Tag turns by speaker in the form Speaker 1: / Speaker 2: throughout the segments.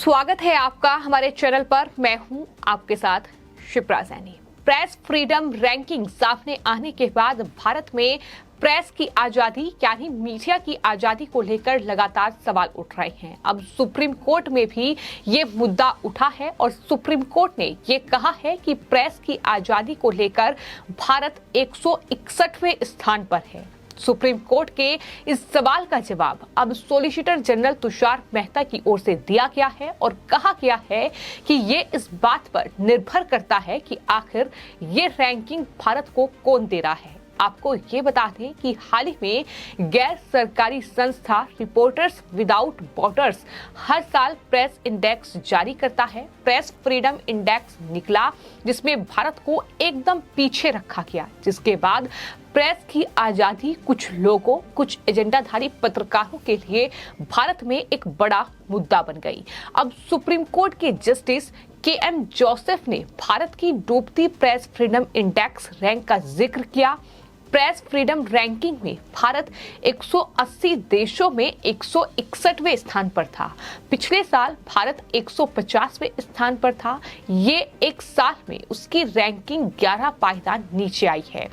Speaker 1: स्वागत है आपका हमारे चैनल पर। मैं हूं आपके साथ Shipra Saini. Press freedom ranking सामने आने के बाद भारत में प्रेस की आजादी यानी मीडिया की आजादी को लेकर लगातार सवाल उठ रहे हैं। अब सुप्रीम कोर्ट में भी ये मुद्दा उठा है और सुप्रीम कोर्ट ने ये कहा है कि प्रेस की आजादी को लेकर भारत 161वें स्थान पर है। सुप्रीम कोर्ट के इस सवाल का जवाब अब सॉलिसिटर जनरल तुषार मेहता की ओर से दिया गया है और कहा गया है कि ये इस बात पर निर्भर करता है कि आखिर ये रैंकिंग भारत को कौन दे रहा है। आपको ये बता दें कि हाल ही में गैर सरकारी संस्था रिपोर्टर्स विदाउट बॉर्डर्स हर साल प्रेस इंडेक्स जारी करता है। प्रेस फ्रीडम इंडेक्स निकला जिसमें भारत को एकदम पीछे रखा गया, जिसके बाद प्रेस की आजादी कुछ लोगों, कुछ एजेंडाधारी पत्रकारों के लिए भारत में एक बड़ा मुद्दा बन गई। अब सुप्रीम कोर्ट के जस्टिस के.एम. जोसेफ ने भारत की डूबती प्रेस फ्रीडम इंडेक्स रैंक का जिक्र किया। प्रेस फ्रीडम रैंकिंग में भारत 180 देशों में 161वें स्थान पर था। पिछले साल भारत 150वें स्थान पर था। ये एक साल में उसकी रैंकिंग 11 पायदान नीचे आई है।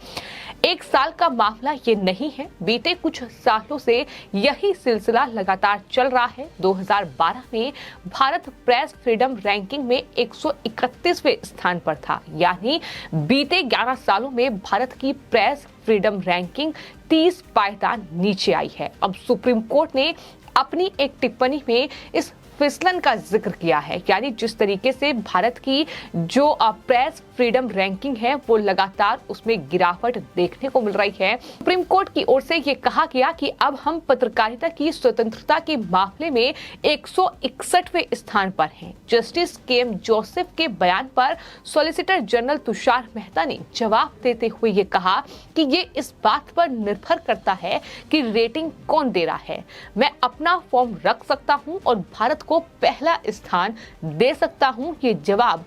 Speaker 1: एक साल का मामला ये नहीं है, बीते कुछ सालों से यही सिलसिला लगातार चल रहा है। 2012 में भारत प्रेस फ्रीडम रैंकिंग में 131वें स्थान पर था, यानी बीते 11 सालों में भारत की प्रेस फ्रीडम रैंकिंग 30 पायदान नीचे आई है। अब सुप्रीम कोर्ट ने अपनी एक टिप्पणी में इस फिसलन का जिक्र किया है, यानी जिस तरीके से भारत की जो प्रेस फ्रीडम रैंकिंग है वो लगातार उसमें गिरावट देखने को मिल रही है। सुप्रीम कोर्ट की ओर से ये कहा गया कि अब हम पत्रकारिता की स्वतंत्रता के मामले में 161वें स्थान पर हैं। Justice KM. जोसेफ के बयान पर सॉलिसिटर जनरल तुषार मेहता ने जवाब देते हुए ये कहा कि ये इस बात पर निर्भर करता है कि रेटिंग कौन दे रहा है। मैं अपना फॉर्म रख सकता हूँ और भारत को पहला स्थान दे सकता हूं। ये जवाब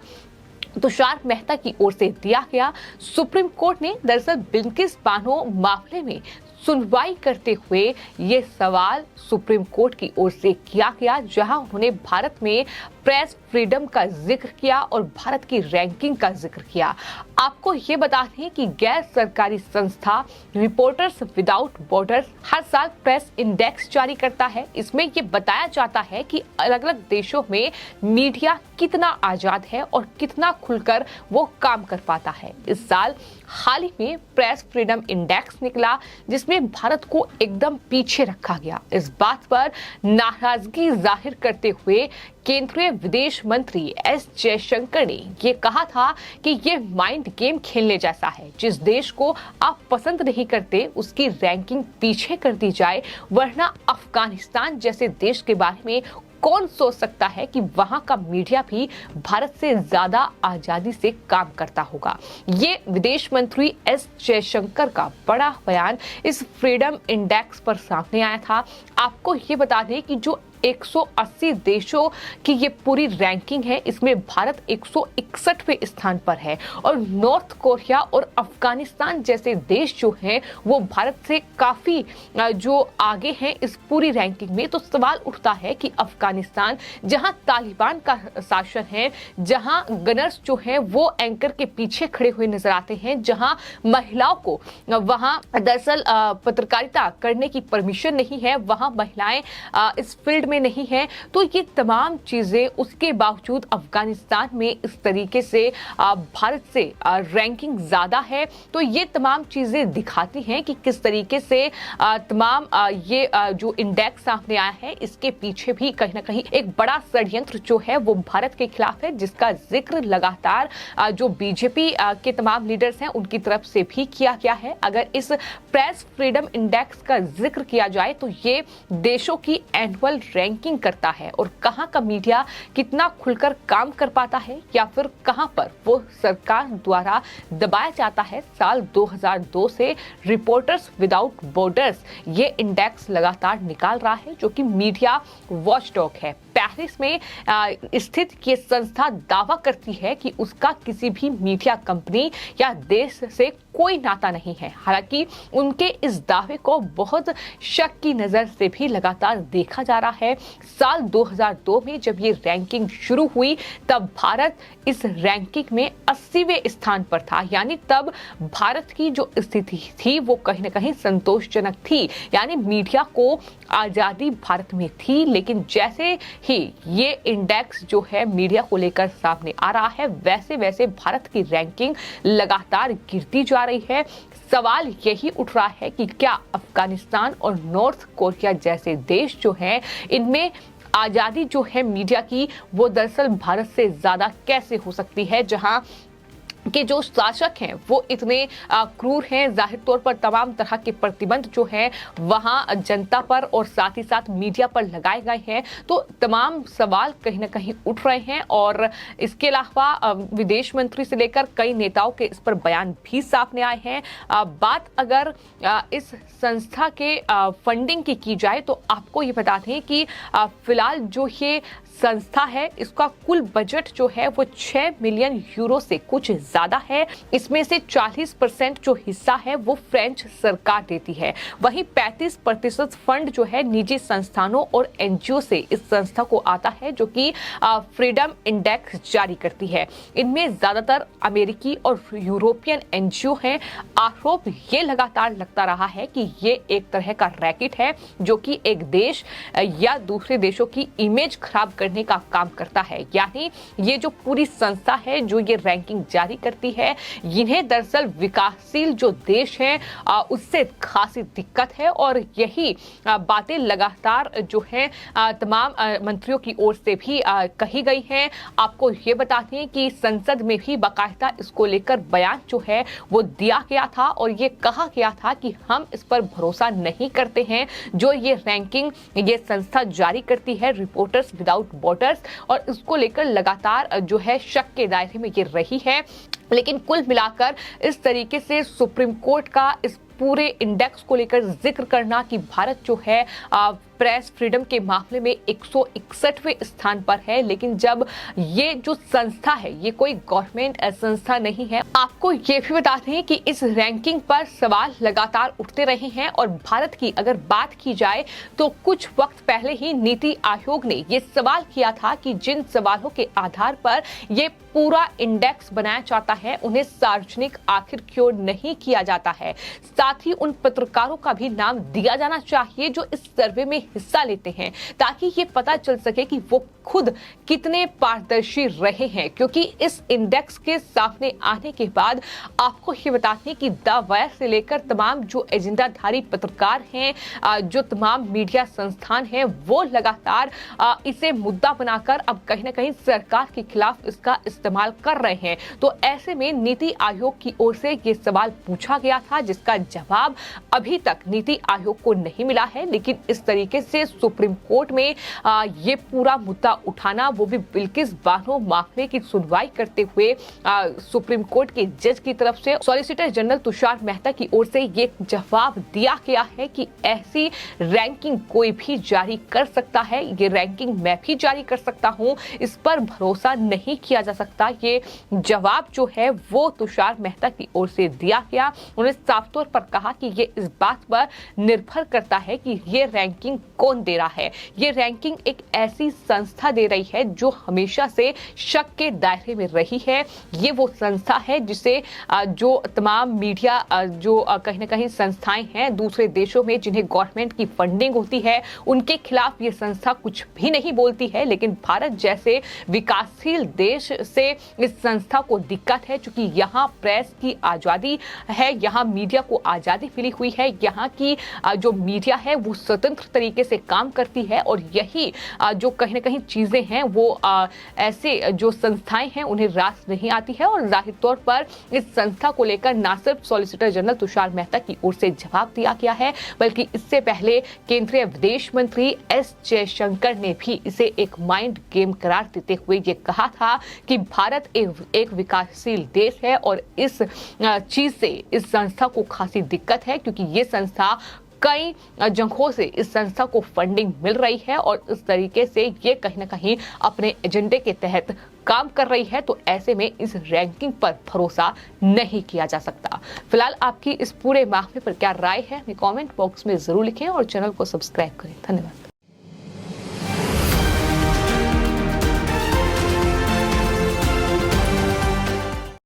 Speaker 1: तुषार मेहता की ओर से दिया गया। सुप्रीम कोर्ट ने दरअसल बिल्किस बानो मामले में सुनवाई करते हुए ये सवाल सुप्रीम कोर्ट की ओर से किया गया, जहां उन्होंने भारत में प्रेस फ्रीडम का जिक्र किया और भारत की रैंकिंग का जिक्र किया। आपको ये बता दें कि गैर सरकारी संस्था रिपोर्टर्स विदाउट बॉर्डर्स हर साल प्रेस इंडेक्स जारी करता है। इसमें ये बताया जाता है कि अलग अलग देशों में मीडिया कितना आजाद है और कितना खुलकर वो काम कर पाता है। इस साल हाल ही में प्रेस फ्रीडम इंडेक्स निकला जिसमें भारत को एकदम पीछे रखा गया। इस बात पर नाराजगी जाहिर करते हुए केंद्रीय विदेश मंत्री एस जयशंकर ने ये कहा था कि ये माइंड गेम खेलने जैसा है। जिस देश को आप पसंद नहीं करते उसकी रैंकिंग पीछे कर दी जाए, वरना अफगानिस्तान जैसे देश के बारे में कौन सोच सकता है कि वहां का मीडिया भी भारत से ज्यादा आजादी से काम करता होगा। ये विदेश मंत्री एस जयशंकर का बड़ा बयान इस फ्रीडम इंडेक्स पर सामने आया था। आपको ये बता दें कि जो 180 देशों की ये पूरी रैंकिंग है, इसमें भारत 161वें स्थान पर है और नॉर्थ कोरिया और अफगानिस्तान जैसे देश जो हैं वो भारत से काफी जो आगे हैं इस पूरी रैंकिंग में। तो सवाल उठता है कि अफगानिस्तान जहां तालिबान का शासन है, जहां गनर्स जो हैं वो एंकर के पीछे खड़े हुए नजर आते हैं, जहां महिलाओं को वहां दरअसल पत्रकारिता करने की परमिशन नहीं है, वहां महिलाएं इस फील्ड में नहीं है, तो ये तमाम चीजें उसके बावजूद अफगानिस्तान में इस तरीके से भारत से रैंकिंग ज्यादा है। तो ये तमाम चीजें दिखाती हैं कि किस तरीके से तमाम ये जो इंडेक्स सामने आया है इसके पीछे भी कहीं ना कहीं एक बड़ा षड्यंत्र जो है वो भारत के खिलाफ है, जिसका जिक्र लगातार जो बीजेपी के तमाम लीडर्स हैं उनकी तरफ से भी किया गया है। अगर इस प्रेस फ्रीडम इंडेक्स का जिक्र किया जाए तो ये देशों की एनुअल रैंकिंग करता है और कहां का मीडिया कितना खुलकर काम कर पाता है या फिर कहां पर वो सरकार द्वारा दबाया जाता है। साल 2002 से रिपोर्टर्स विदाउट बॉर्डर्स ये इंडेक्स लगातार निकाल रहा है, जो कि मीडिया वॉचडॉग है। पेरिस में स्थित ये संस्था दावा करती है कि उसका किसी भी मीडिया कंपनी या देश से कोई नाता नहीं है। हालांकि उनके इस दावे को बहुत शक की नजर से भी लगातार देखा जा रहा है। है। साल 2002 में जब ये रैंकिंग शुरू हुई तब भारत इस रैंकिंग में 80वें स्थान पर था, यानी तब भारत की जो स्थिति थी वो कहीं ना कहीं संतोषजनक थी, यानी मीडिया को आजादी भारत में थी। लेकिन जैसे ही ये इंडेक्स जो है मीडिया को लेकर सामने आ रहा है, वैसे वैसे भारत की रैंकिंग लगातार गिरती जा रही है। सवाल यही उठ रहा है कि क्या अफगानिस्तान और नॉर्थ कोरिया जैसे देश जो हैं, इनमें आजादी जो है मीडिया की वो दरअसल भारत से ज्यादा कैसे हो सकती है, जहां कि जो शासक हैं वो इतने क्रूर हैं। जाहिर तौर पर तमाम तरह के प्रतिबंध जो हैं वहां जनता पर और साथ ही साथ मीडिया पर लगाए गए हैं। तो तमाम सवाल कहीं ना कहीं उठ रहे हैं और इसके अलावा विदेश मंत्री से लेकर कई नेताओं के इस पर बयान भी सामने आए हैं। बात अगर इस संस्था के फंडिंग की जाए तो आपको ये बता दें कि फिलहाल जो ये संस्था है इसका कुल बजट जो है वो 6 मिलियन यूरो से कुछ ज्यादा है। इसमें से 40% जो हिस्सा है वो फ्रेंच सरकार देती है। वहीं 35% फंड जो है निजी संस्थानों और एनजीओ से इस संस्था को आता है, जो कि फ्रीडम इंडेक्स जारी करती है। इनमें ज्यादातर अमेरिकी और यूरोपियन एनजीओ हैं। आरोप ये लगातार लगता रहा है कि ये एक तरह का रैकेट है जो कि एक देश या दूसरे देशों की इमेज खराब करने का काम करता है। यानी ये जो पूरी संस्था है जो ये रैंकिंग जारी करती है, इन्हें दरअसल विकासशील जो देश हैं उससे खासी दिक्कत है और यही बातें लगातार जो है तमाम मंत्रियों की ओर से भी कही गई हैं। आपको ये बताते हैं कि संसद में भी बाकायदा इसको लेकर बयान जो है वो दिया गया था और ये कहा गया था कि हम इस पर भरोसा नहीं करते हैं जो ये रैंकिंग ये संस्था जारी करती है, रिपोर्टर्स विदाउट बॉर्डर्स, और इसको लेकर लगातार जो है शक के दायरे में ये रही है। लेकिन कुल मिलाकर इस तरीके से सुप्रीम कोर्ट का इस पूरे इंडेक्स को लेकर जिक्र करना कि भारत जो है प्रेस फ्रीडम के मामले में 161वें स्थान पर है, लेकिन जब ये जो संस्था है ये कोई गवर्नमेंट संस्था नहीं है। आपको ये भी बता दें कि इस रैंकिंग पर सवाल लगातार उठते रहे हैं और भारत की अगर बात की जाए तो कुछ वक्त पहले ही नीति आयोग ने ये सवाल किया था कि जिन सवालों के आधार पर ये पूरा इंडेक्स बनाया जाता है उन्हें सार्वजनिक आखिर क्यों नहीं किया जाता है। साथ ही उन पत्रकारों का भी नाम दिया जाना चाहिए जो इस सर्वे में हिस्सा लेते हैं, ताकि ये पता चल सके कि वो खुद कितने पारदर्शी रहे हैं। क्योंकि इस इंडेक्स के सामने आने के बाद आपको ये बताते हैं कि द वायर से लेकर तमाम जो एजेंडाधारी पत्रकार हैं, जो तमाम मीडिया संस्थान हैं, वो लगातार इसे मुद्दा बनाकर अब कहीं ना कहीं सरकार के खिलाफ इसका इस्तेमाल कर रहे हैं। तो ऐसे में नीति आयोग की ओर से ये सवाल पूछा गया था जिसका जवाब अभी तक नीति आयोग को नहीं मिला है। लेकिन इस तरीके से सुप्रीम कोर्ट में ये पूरा मुद्दा उठाना, वो भी बिल्किस बानो मामले की सुनवाई करते हुए सुप्रीम कोर्ट के जज की तरफ से सॉलिसिटर जनरल तुषार मेहता की ओर से ये जवाब दिया गया है कि ऐसी रैंकिंग कोई भी जारी कर सकता है, ये रैंकिंग मैं भी जारी कर सकता हूं, इस पर भरोसा नहीं किया जा सकता। ये जवाब जो है वो तुषार मेहता की ओर से दिया गया। उन्होंने साफ तौर पर कहा कि ये इस बात पर निर्भर करता है कि ये रैंकिंग कौन दे रहा है। ये रैंकिंग एक ऐसी संस्था दे रही है जो हमेशा से शक के दायरे में रही है। ये वो संस्था है जिसे जो तमाम मीडिया जो कहीं ना कहीं संस्थाएं हैं दूसरे देशों में जिन्हें गवर्नमेंट की फंडिंग होती है, उनके खिलाफ ये संस्था कुछ भी नहीं बोलती है। लेकिन भारत जैसे विकासशील देश से इस संस्था को दिक्कत है, क्योंकि यहाँ प्रेस की आजादी है, यहाँ मीडिया को आजादी मिली हुई है, यहाँ की जो मीडिया है वो स्वतंत्र तरीके से काम करती है और यही जो कहीं ना कहीं चीजें हैं वो ऐसे जो संस्थाएं हैं उन्हें रास नहीं आती है। और जाहिर तौर पर इस संस्था को लेकर ना सिर्फ सॉलिसिटर जनरल तुषार मेहता की ओर से जवाब दिया गया है, बल्कि इससे पहले केंद्रीय विदेश मंत्री एस जयशंकर ने भी इसे एक माइंड गेम करार देते हुए ये कहा था कि भारत एक विकासशील देश है और इस चीज से इस संस्था को खासी दिक्कत है, क्योंकि ये संस्था कई जगहों से इस संस्था को फंडिंग मिल रही है और इस तरीके से ये कहीं ना कहीं अपने एजेंडे के तहत काम कर रही है। तो ऐसे में इस रैंकिंग पर भरोसा नहीं किया जा सकता। फिलहाल आपकी इस पूरे मामले पर क्या राय है हमें कमेंट बॉक्स में जरूर लिखें और चैनल को सब्सक्राइब करें। धन्यवाद।